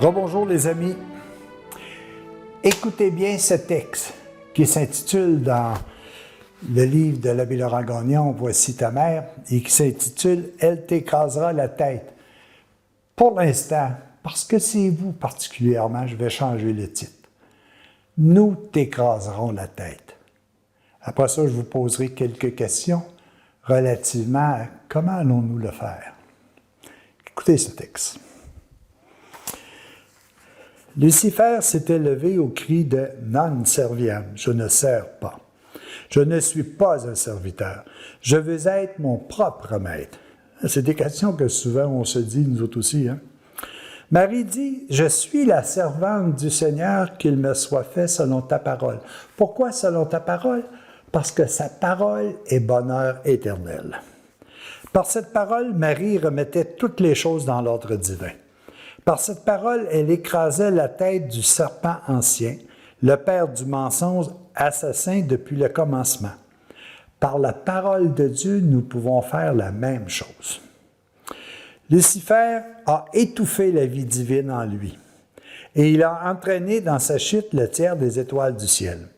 Rebonjour les amis. Écoutez bien ce texte qui s'intitule dans le livre de l'abbé Laurent Gagnon, « Voici ta mère » et qui s'intitule « Elle t'écrasera la tête ». Pour l'instant, parce que c'est vous particulièrement, je vais changer le titre. « Nous t'écraserons la tête ». Après ça, je vous poserai quelques questions relativement à comment allons-nous le faire. Écoutez ce texte. Lucifer s'était levé au cri de « Non serviam, je ne sers pas. Je ne suis pas un serviteur. Je veux être mon propre maître. » C'est des questions que souvent on se dit, nous autres aussi. Marie dit « Je suis la servante du Seigneur, qu'il me soit fait selon ta parole. » Pourquoi selon ta parole? Parce que sa parole est bonheur éternel. Par cette parole, Marie remettait toutes les choses dans l'ordre divin. Par cette parole, elle écrasait la tête du serpent ancien, le père du mensonge, assassin depuis le commencement. Par la parole de Dieu, nous pouvons faire la même chose. Lucifer a étouffé la vie divine en lui, et il a entraîné dans sa chute le tiers des étoiles du ciel.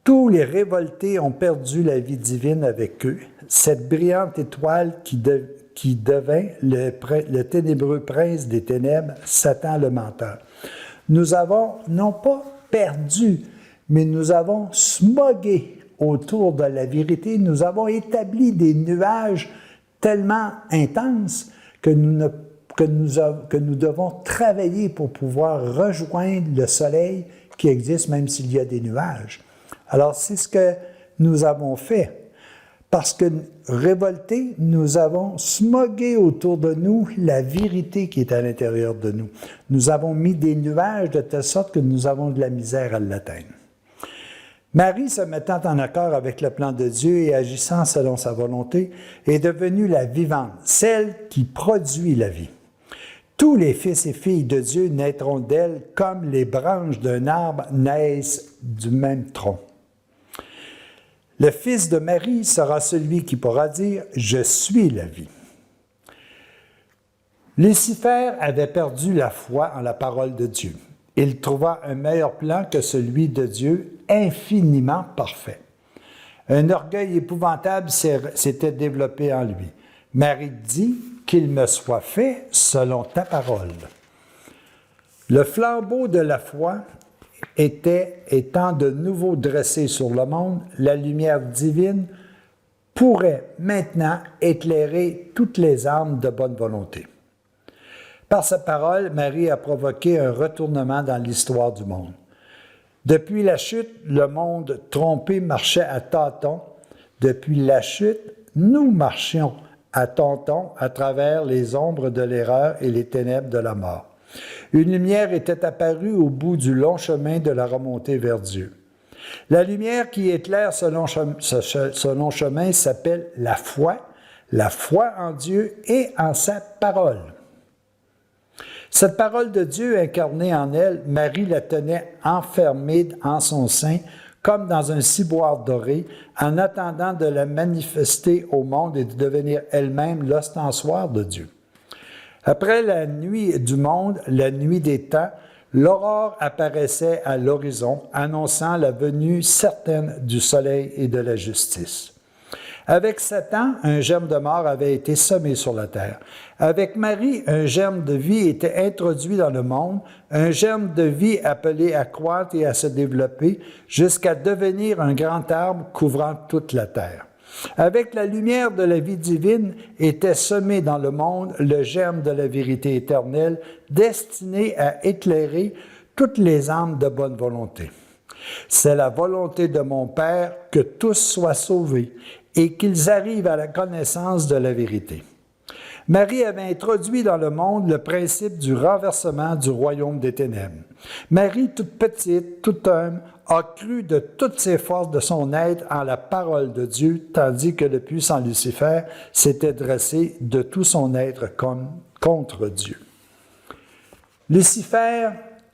Tous les révoltés ont perdu la vie divine avec eux, cette brillante étoile qui devint le ténébreux prince des ténèbres, Satan le menteur. Nous avons non pas perdu, mais nous avons smogué autour de la vérité. Nous avons établi des nuages tellement intenses que nous devons travailler pour pouvoir rejoindre le soleil qui existe même s'il y a des nuages. Alors, c'est ce que nous avons fait. Parce que révoltés, nous avons smogué autour de nous la vérité qui est à l'intérieur de nous. Nous avons mis des nuages de telle sorte que nous avons de la misère à l'atteindre. Marie, se mettant en accord avec le plan de Dieu et agissant selon sa volonté, est devenue la vivante, celle qui produit la vie. Tous les fils et filles de Dieu naîtront d'elle comme les branches d'un arbre naissent du même tronc. Le fils de Marie sera celui qui pourra dire « Je suis la vie ». Lucifer avait perdu la foi en la parole de Dieu. Il trouva un meilleur plan que celui de Dieu, infiniment parfait. Un orgueil épouvantable s'était développé en lui. Marie dit « Qu'il me soit fait selon ta parole ». Le flambeau de la foi étant de nouveau dressé sur le monde, la lumière divine pourrait maintenant éclairer toutes les âmes de bonne volonté. Par sa parole, Marie a provoqué un retournement dans l'histoire du monde. Depuis la chute, le monde trompé marchait à tâtons. Depuis la chute, nous marchions à tâtons à travers les ombres de l'erreur et les ténèbres de la mort. Une lumière était apparue au bout du long chemin de la remontée vers Dieu. La lumière qui éclaire ce long chemin s'appelle la foi en Dieu et en sa parole. Cette parole de Dieu incarnée en elle, Marie la tenait enfermée en son sein, comme dans un ciboire doré, en attendant de la manifester au monde et de devenir elle-même l'ostensoir de Dieu. Après la nuit du monde, la nuit des temps, l'aurore apparaissait à l'horizon, annonçant la venue certaine du soleil et de la justice. Avec Satan, un germe de mort avait été semé sur la terre. Avec Marie, un germe de vie était introduit dans le monde, un germe de vie appelé à croître et à se développer jusqu'à devenir un grand arbre couvrant toute la terre. Avec la lumière de la vie divine était semé dans le monde le germe de la vérité éternelle, destiné à éclairer toutes les âmes de bonne volonté. C'est la volonté de mon Père que tous soient sauvés et qu'ils arrivent à la connaissance de la vérité. Marie avait introduit dans le monde le principe du renversement du royaume des ténèbres. Marie, toute petite, toute humble, a cru de toutes ses forces de son être en la parole de Dieu, tandis que le puissant Lucifer s'était dressé de tout son être contre Dieu. Lucifer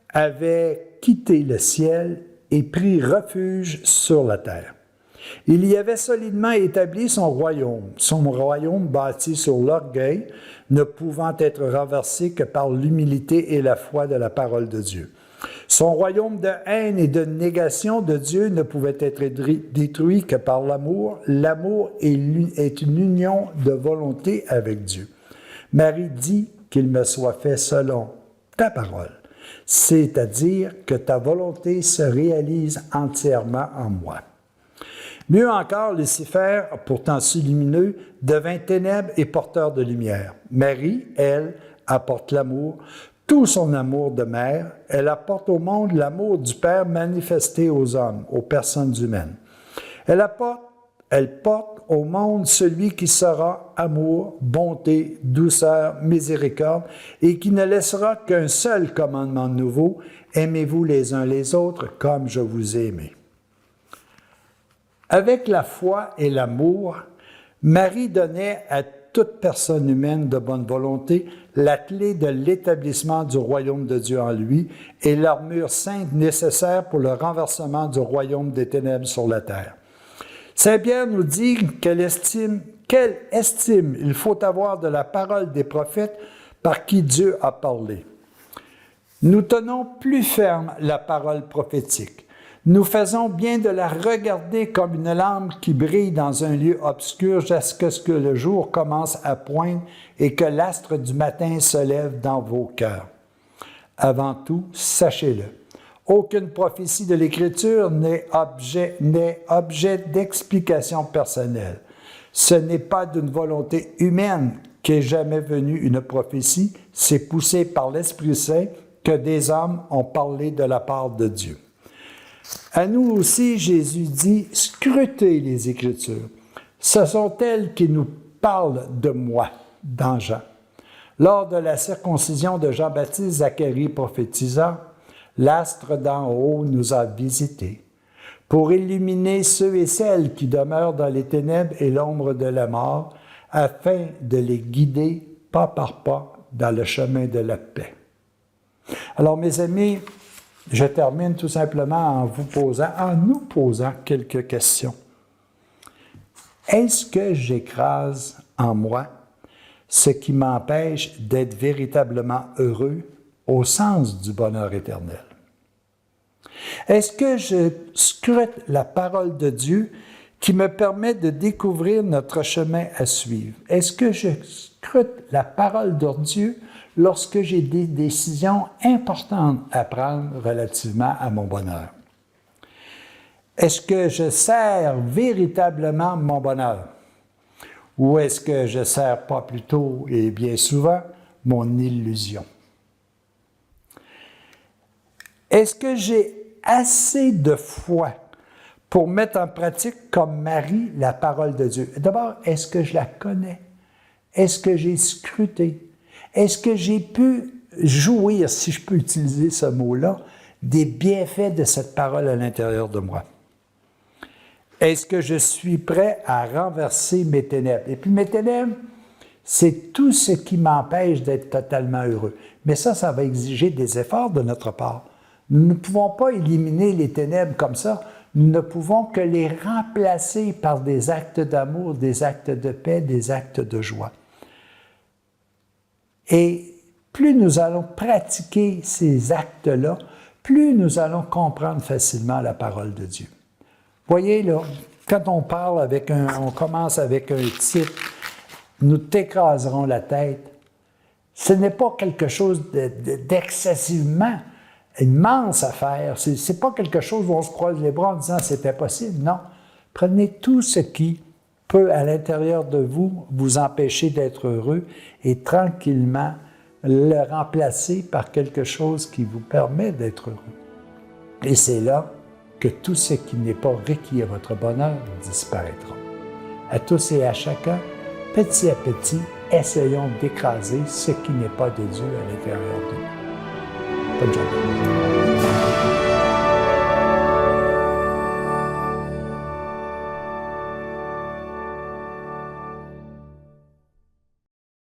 avait quitté le ciel et pris refuge sur la terre. Il y avait solidement établi son royaume bâti sur l'orgueil, ne pouvant être renversé que par l'humilité et la foi de la parole de Dieu. Son royaume de haine et de négation de Dieu ne pouvait être détruit que par l'amour. L'amour est une union de volonté avec Dieu. Marie dit qu'il me soit fait selon ta parole, c'est-à-dire que ta volonté se réalise entièrement en moi. Mieux encore, Lucifer, pourtant si lumineux, devint ténèbres et porteur de lumière. Marie, elle, apporte l'amour, tout son amour de mère. Elle apporte au monde l'amour du Père manifesté aux hommes, aux personnes humaines. Elle porte au monde celui qui sera amour, bonté, douceur, miséricorde, et qui ne laissera qu'un seul commandement nouveau, aimez-vous les uns les autres comme je vous ai aimé. Avec la foi et l'amour, Marie donnait à toute personne humaine de bonne volonté la clé de l'établissement du royaume de Dieu en lui et l'armure sainte nécessaire pour le renversement du royaume des ténèbres sur la terre. Saint Pierre nous dit quelle estime il faut avoir de la parole des prophètes par qui Dieu a parlé. Nous tenons plus ferme la parole prophétique. Nous faisons bien de la regarder comme une lampe qui brille dans un lieu obscur jusqu'à ce que le jour commence à poindre et que l'astre du matin se lève dans vos cœurs. Avant tout, sachez-le, aucune prophétie de l'Écriture n'est objet d'explication personnelle. Ce n'est pas d'une volonté humaine qu'est jamais venue une prophétie, c'est poussé par l'Esprit Saint que des hommes ont parlé de la part de Dieu. À nous aussi, Jésus dit, scrutez les Écritures. Ce sont elles qui nous parlent de moi, dans Jean. Lors de la circoncision de Jean-Baptiste, Zacharie prophétisa, l'astre d'en haut nous a visités pour illuminer ceux et celles qui demeurent dans les ténèbres et l'ombre de la mort, afin de les guider pas par pas dans le chemin de la paix. Alors, mes amis, je termine tout simplement en nous posant quelques questions. Est-ce que j'écrase en moi ce qui m'empêche d'être véritablement heureux au sens du bonheur éternel? Est-ce que je scrute la parole de Dieu qui me permet de découvrir notre chemin à suivre? Est-ce que je scrute la parole de Dieu lorsque j'ai des décisions importantes à prendre relativement à mon bonheur? Est-ce que je sers véritablement mon bonheur? Ou est-ce que je sers pas plutôt, et bien souvent, mon illusion? Est-ce que j'ai assez de foi pour mettre en pratique comme Marie la parole de Dieu? D'abord, est-ce que je la connais? Est-ce que j'ai scruté? Est-ce que j'ai pu jouir, si je peux utiliser ce mot-là, des bienfaits de cette parole à l'intérieur de moi? Est-ce que je suis prêt à renverser mes ténèbres? Et puis mes ténèbres, c'est tout ce qui m'empêche d'être totalement heureux. Mais ça va exiger des efforts de notre part. Nous ne pouvons pas éliminer les ténèbres comme ça. Nous ne pouvons que les remplacer par des actes d'amour, des actes de paix, des actes de joie. Et plus nous allons pratiquer ces actes-là, plus nous allons comprendre facilement la parole de Dieu. Voyez, là, quand on commence avec un titre, nous t'écraserons la tête, ce n'est pas quelque chose d'excessivement immense à faire. Ce n'est pas quelque chose où on se croise les bras en disant « c'est impossible ». Non, prenez tout ce qui peut, à l'intérieur de vous, vous empêcher d'être heureux et tranquillement le remplacer par quelque chose qui vous permet d'être heureux. Et c'est là que tout ce qui n'est pas requis à votre bonheur disparaîtra. À tous et à chacun, petit à petit, essayons d'écraser ce qui n'est pas de Dieu à l'intérieur de nous. Bonne journée.